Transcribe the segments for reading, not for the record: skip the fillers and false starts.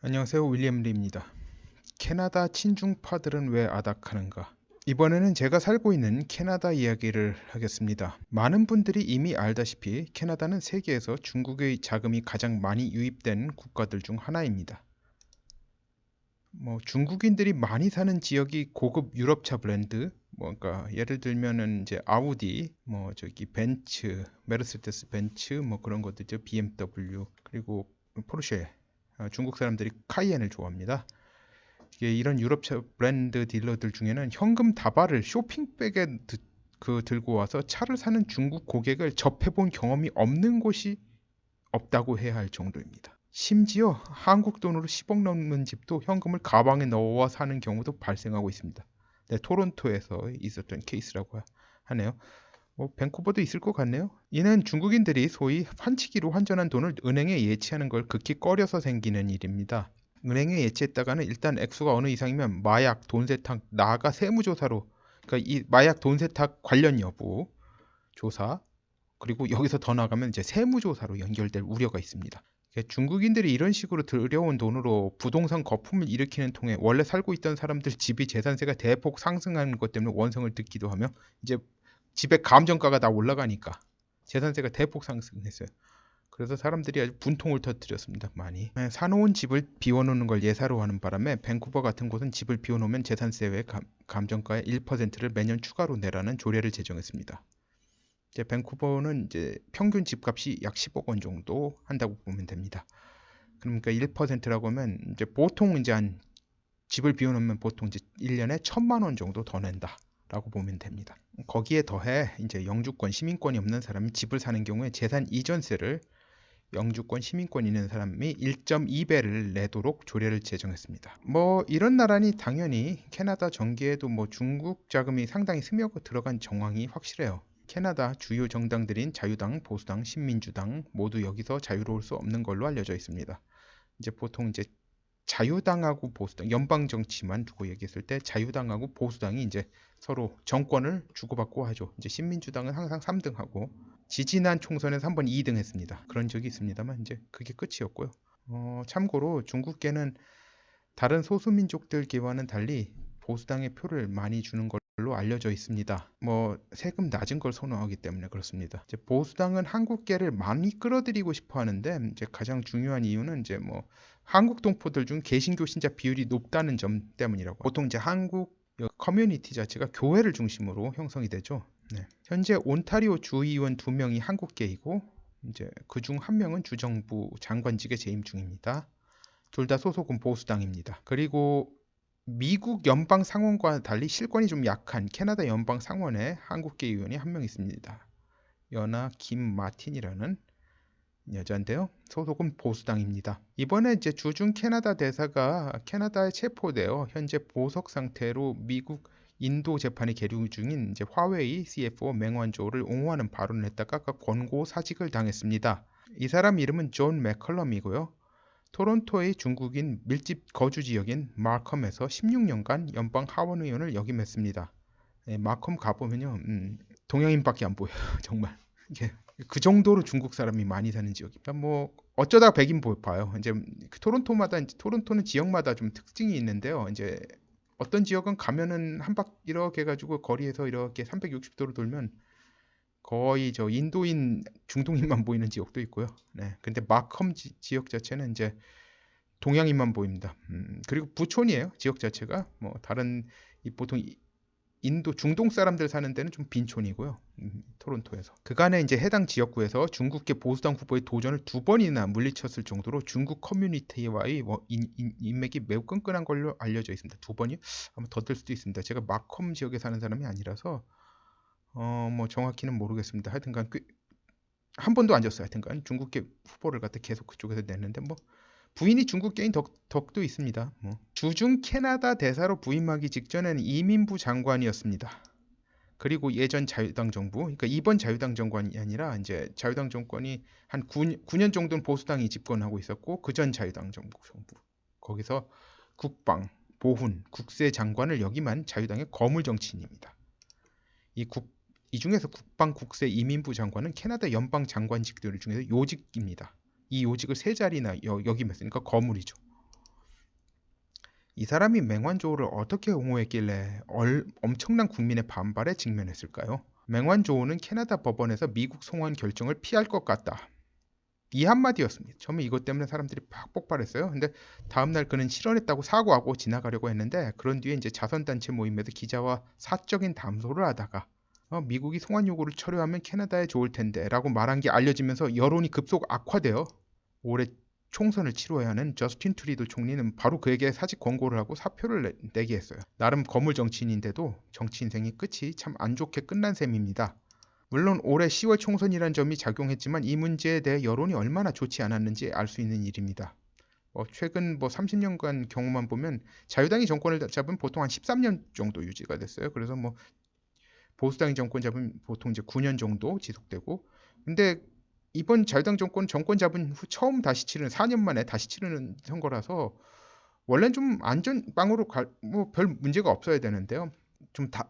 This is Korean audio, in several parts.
안녕하세요. 윌리엄 리입니다. 캐나다 친중파들은 왜 아닥하는가? 이번에는 제가 살고 있는 캐나다 이야기를 하겠습니다. 많은 분들이 이미 알다시피 캐나다는 세계에서 중국의 자금이 가장 많이 유입된 국가들 중 하나입니다. 중국인들이 많이 사는 지역이 고급 유럽차 브랜드, 그러니까 예를 들면은 이제 아우디, 벤츠, 메르세데스 벤츠, 그런 것들죠. BMW 그리고 포르쉐. 중국 사람들이 카이엔을 좋아합니다. 이런 유럽차 브랜드 딜러들 중에는 현금 다발을 쇼핑백에 들고 와서 차를 사는 중국 고객을 접해본 경험이 없는 곳이 없다고 해야 할 정도입니다. 심지어 한국 돈으로 10억 넘는 집도 현금을 가방에 넣어 사는 경우도 발생하고 있습니다. 네, 토론토에서 있었던 케이스라고 하네요. 밴쿠버도 있을 것 같네요. 이는 중국인들이 소위 환치기로 환전한 돈을 은행에 예치하는 걸 극히 꺼려서 생기는 일입니다. 은행에 예치했다가는 일단 액수가 어느 이상이면 마약, 돈 세탁, 나아가 세무조사로, 그러니까 이 마약, 돈 세탁 관련 여부 조사, 그리고 여기서 더 나가면 이제 세무조사로 연결될 우려가 있습니다. 중국인들이 이런 식으로 들여온 돈으로 부동산 거품을 일으키는 통에 원래 살고 있던 사람들 집이 재산세가 대폭 상승하는 것 때문에 원성을 듣기도 하며 이제 집의 감정가가 다 올라가니까 재산세가 대폭 상승했어요. 그래서 사람들이 아주 분통을 터뜨렸습니다. 많이. 사놓은 집을 비워놓는 걸 예사로 하는 바람에 밴쿠버 같은 곳은 집을 비워놓으면 재산세 외 감정가의 1%를 매년 추가로 내라는 조례를 제정했습니다. 이제 밴쿠버는 이제 평균 집값이 약 10억 원 정도 한다고 보면 됩니다. 그러니까 1%라고 하면 이제 보통 이제 한 집을 비워놓으면 보통 이제 1년에 1,000만 원 정도 더 낸다라고 보면 됩니다. 거기에 더해 이제 영주권, 시민권이 없는 사람이 집을 사는 경우에 재산 이전세를 영주권, 시민권 있는 사람이 1.2배를 내도록 조례를 제정했습니다. 이런 나라니 당연히 캐나다 정계에도 중국 자금이 상당히 스며가 들어간 정황이 확실해요. 캐나다 주요 정당들인 자유당, 보수당, 신민주당 모두 여기서 자유로울 수 없는 걸로 알려져 있습니다. 이제 보통 이제 자유당하고 보수당, 연방 정치만 두고 얘기했을 때 자유당하고 보수당이 이제 서로 정권을 주고받고 하죠. 이제 신민주당은 항상 3등하고 지지난 총선에서 한번 2등 했습니다. 그런 적이 있습니다만 이제 그게 끝이었고요. 참고로 중국계는 다른 소수민족들계와는 달리 보수당의 표를 많이 주는 걸로 알려져 있습니다. 세금 낮은 걸 선호하기 때문에 그렇습니다. 이제 보수당은 한국계를 많이 끌어들이고 싶어 하는데 이제 가장 중요한 이유는 이제 한국 동포들 중 개신교 신자 비율이 높다는 점 때문이라고. 보통 이제 한국 커뮤니티 자체가 교회를 중심으로 형성이 되죠. 네. 현재 온타리오 주의원 2명이 한국계이고 이제 그중 1명은 주정부 장관직에 재임 중입니다. 둘 다 소속은 보수당입니다. 그리고 미국 연방 상원과 달리 실권이 좀 약한 캐나다 연방 상원에 한국계 의원이 1명 있습니다. 연하 김마틴이라는 여자인데요. 소속은 보수당입니다. 이번에 이제 주중 캐나다 대사가 캐나다에 체포되어 현재 보석 상태로 미국 인도 재판에 계류 중인 이제 화웨이 CFO 맹완조를 옹호하는 발언을 했다가 권고 사직을 당했습니다. 이 사람 이름은 존 맥컬럼이고요. 토론토의 중국인 밀집 거주 지역인 마컴에서 16년간 연방 하원 의원을 역임했습니다. 마컴 가보면요, 동양인밖에 안 보여요. 정말 이게 그 정도로 중국 사람이 많이 사는 지역입니다. 어쩌다 백인 봐요. 이제 토론토마다 이제 토론토는 지역마다 좀 특징이 있는데요. 이제 어떤 지역은 가면은 한 박 이렇게 해가지고 거리에서 이렇게 360도로 돌면 거의 저 인도인, 중동인만 보이는 지역도 있고요. 네, 근데 마컴 지역 자체는 이제 동양인만 보입니다. 그리고 부촌이에요. 지역 자체가 다른 보통 인도 중동 사람들 사는 데는 좀 빈촌이고요. 토론토에서. 그간에 이제 해당 지역구에서 중국계 보수당 후보의 도전을 2번이나 물리쳤을 정도로 중국 커뮤니티와의 인맥이 매우 끈끈한 걸로 알려져 있습니다. 2번이 아마 더 될 수도 있습니다. 제가 마컴 지역에 사는 사람이 아니라서 정확히는 모르겠습니다. 하여튼간 한 번도 안 졌어요. 하여튼간 중국계 후보를 갖다 계속 그쪽에서 냈는데 부인이 중국계인 덕도 있습니다. 주중 캐나다 대사로 부임하기 직전에는 이민부 장관이었습니다. 그리고 예전 자유당 정부, 그러니까 이번 자유당 정권이 아니라 이제 자유당 정권이 한 9년 정도는 보수당이 집권하고 있었고 그전 자유당 정부 거기서 국방, 보훈, 국세 장관을 역임한 자유당의 거물 정치인입니다. 이 중에서 국방, 국세, 이민부 장관은 캐나다 연방 장관직들 중에서 요직입니다. 이 요직을 3자리나 역임했으니까 거물이죠. 이 사람이 맹완조우를 어떻게 옹호했길래 엄청난 국민의 반발에 직면했을까요? 맹완조우는 캐나다 법원에서 미국 송환 결정을 피할 것 같다. 이 한마디였습니다. 처음에 이것 때문에 사람들이 팍 폭발했어요. 근데 다음날 그는 실언했다고 사과하고 지나가려고 했는데 그런 뒤에 이제 자선단체 모임에서 기자와 사적인 담소를 하다가 미국이 송환 요구를 철회하면 캐나다에 좋을 텐데 라고 말한 게 알려지면서 여론이 급속 악화되어 올해 총선을 치러야 하는 저스틴 트리도 총리는 바로 그에게 사직 권고를 하고 사표를 내게 했어요. 나름 거물 정치인인데도 정치 인생이 끝이 참 안 좋게 끝난 셈입니다. 물론 올해 10월 총선이란 점이 작용했지만 이 문제에 대해 여론이 얼마나 좋지 않았는지 알 수 있는 일입니다. 최근 30년간 경우만 보면 자유당이 정권을 잡으면 보통 한 13년 정도 유지가 됐어요. 그래서 보수당이 정권 잡으면 보통 이제 9년 정도 지속되고, 근데 이번 자유당 정권 잡은 후 처음 다시 치르는 4년 만에 다시 치르는 선거라서 원래는 좀 안전빵으로 별 문제가 없어야 되는데요.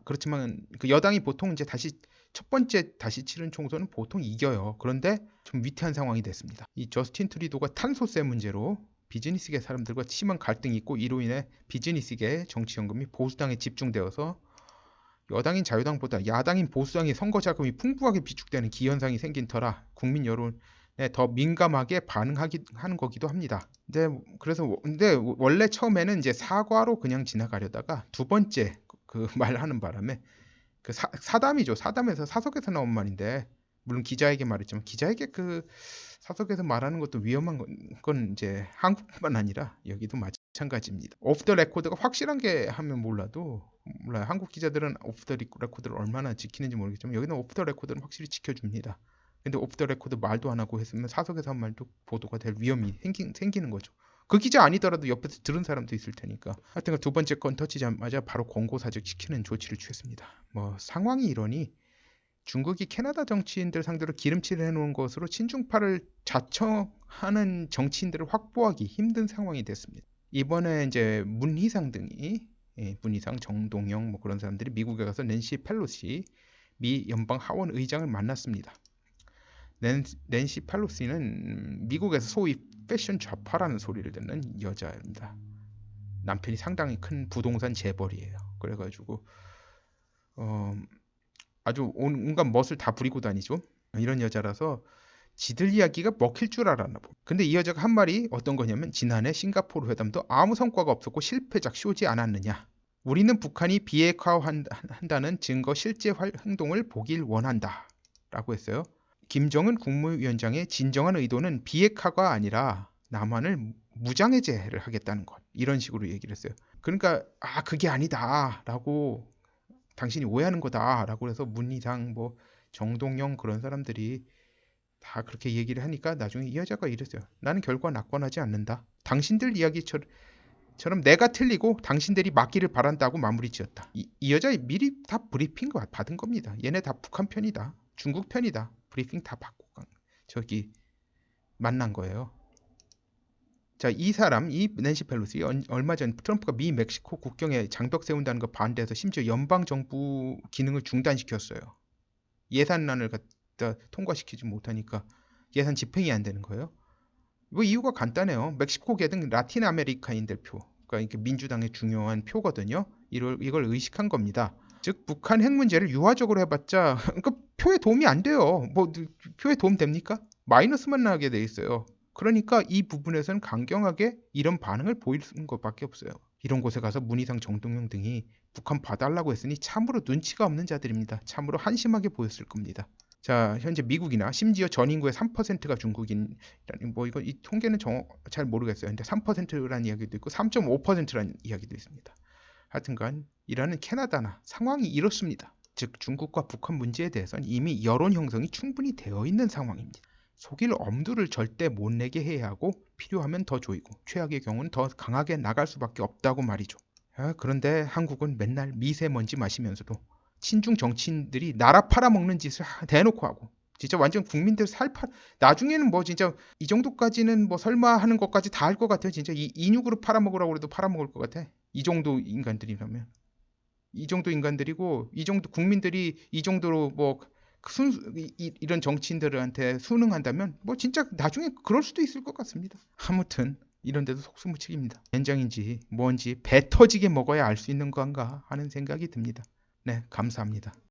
그렇지만 그 여당이 보통 이제 다시 첫 번째 다시 치른 총선은 보통 이겨요. 그런데 좀 위태한 상황이 됐습니다. 이 저스틴 트리도가 탄소세 문제로 비즈니스계 사람들과 심한 갈등이 있고 이로 인해 비즈니스계 정치연금이 보수당에 집중되어서 여당인 자유당보다 야당인 보수당의 선거 자금이 풍부하게 비축되는 기현상이 생긴 터라 국민 여론에 더 민감하게 반응하는 거기도 합니다. 근데 원래 처음에는 이제 사과로 그냥 지나가려다가 두 번째 그 말하는 바람에 그 사담이죠. 사담에서 사석에서 나온 말인데 물론 기자에게 말했지만 기자에게 그 사석에서 말하는 것도 위험한 건 이제 한국뿐만 아니라 여기도 마찬가지입니다. 오프 더 레코드가 확실한 게 하면 몰라요. 한국 기자들은 오프 더 레코드를 얼마나 지키는지 모르겠지만 여기는 오프 더 레코드는 확실히 지켜줍니다. 근데 오프 더 레코드 말도 안 하고 했으면 사석에서 한 말도 보도가 될 위험이 생기는 거죠. 그 기자 아니더라도 옆에서 들은 사람도 있을 테니까. 하여튼 두 번째 건 터지자마자 바로 권고사직 시키는 조치를 취했습니다. 상황이 이러니 중국이 캐나다 정치인들 상대로 기름칠을 해놓은 것으로 친중파를 자청하는 정치인들을 확보하기 힘든 상황이 됐습니다. 이번에 이제 문희상 등이 문희상, 정동영 그런 사람들이 미국에 가서 낸시 펠로시 미 연방 하원 의장을 만났습니다. 낸시 펠로시는 미국에서 소위 패션 좌파라는 소리를 듣는 여자입니다. 남편이 상당히 큰 부동산 재벌이에요. 그래가지고 아주 온갖 멋을 다 부리고 다니죠. 이런 여자라서 지들 이야기가 먹힐 줄 알았나 보. 근데 이 여자가 한 말이 어떤 거냐면 지난해 싱가포르 회담도 아무 성과가 없었고 실패작 쇼지 않았느냐. 우리는 북한이 비핵화한다는 증거 실제 행동을 보길 원한다. 라고 했어요. 김정은 국무위원장의 진정한 의도는 비핵화가 아니라 남한을 무장해제를 하겠다는 것. 이런 식으로 얘기를 했어요. 그러니까 그게 아니다. 라고 당신이 오해하는 거다라고 해서 문희상 정동영 그런 사람들이 다 그렇게 얘기를 하니까 나중에 이 여자가 이랬어요. 나는 결과 낙관하지 않는다. 당신들 이야기처럼 내가 틀리고 당신들이 맞기를 바란다고 마무리 지었다. 이 여자 미리 다 브리핑 받은 겁니다. 얘네 다 북한 편이다. 중국 편이다. 브리핑 다 받고 만난 거예요. 자, 이 낸시 펠로시 얼마 전 트럼프가 미 멕시코 국경에 장벽 세운다는 거 반대해서 심지어 연방 정부 기능을 중단시켰어요. 예산안을 갖다 통과시키지 못하니까 예산 집행이 안 되는 거예요. 이유가 간단해요. 멕시코계 등 라틴 아메리카인들 표, 그러니까 민주당의 중요한 표거든요. 이걸 의식한 겁니다. 즉 북한 핵 문제를 유화적으로 해봤자 그러니까 표에 도움이 안 돼요. 표에 도움 됩니까? 마이너스만 나게 돼 있어요. 그러니까 이 부분에서는 강경하게 이런 반응을 보이는 것밖에 없어요. 이런 곳에 가서 문희상, 정동영 등이 북한 봐달라고 했으니 참으로 눈치가 없는 자들입니다. 참으로 한심하게 보였을 겁니다. 자, 현재 미국이나 심지어 전 인구의 3%가 중국인이라는 이 통계는 잘 모르겠어요. 근데 3%라는 이야기도 있고 3.5%라는 이야기도 있습니다. 하여튼간 이라는 캐나다나 상황이 이렇습니다. 즉 중국과 북한 문제에 대해서는 이미 여론 형성이 충분히 되어 있는 상황입니다. 속일 엄두를 절대 못 내게 해야 하고 필요하면 더 조이고 최악의 경우는 더 강하게 나갈 수밖에 없다고 말이죠. 그런데 한국은 맨날 미세먼지 마시면서도 친중 정치인들이 나라 팔아먹는 짓을 대놓고 하고 진짜 완전 국민들 나중에는 진짜 이 정도까지는 설마 하는 것까지 다 할 것 같아요. 진짜 인육으로 팔아먹으라고 해도 팔아먹을 것 같아. 이 정도 인간들이라면. 이 정도 인간들이고 이 정도 국민들이 이 정도로 이런 정치인들한테 순응한다면 진짜 나중에 그럴 수도 있을 것 같습니다. 아무튼 이런 데도 속수무책입니다. 된장인지 뭔지 배 터지게 먹어야 알 수 있는 건가 하는 생각이 듭니다. 네, 감사합니다.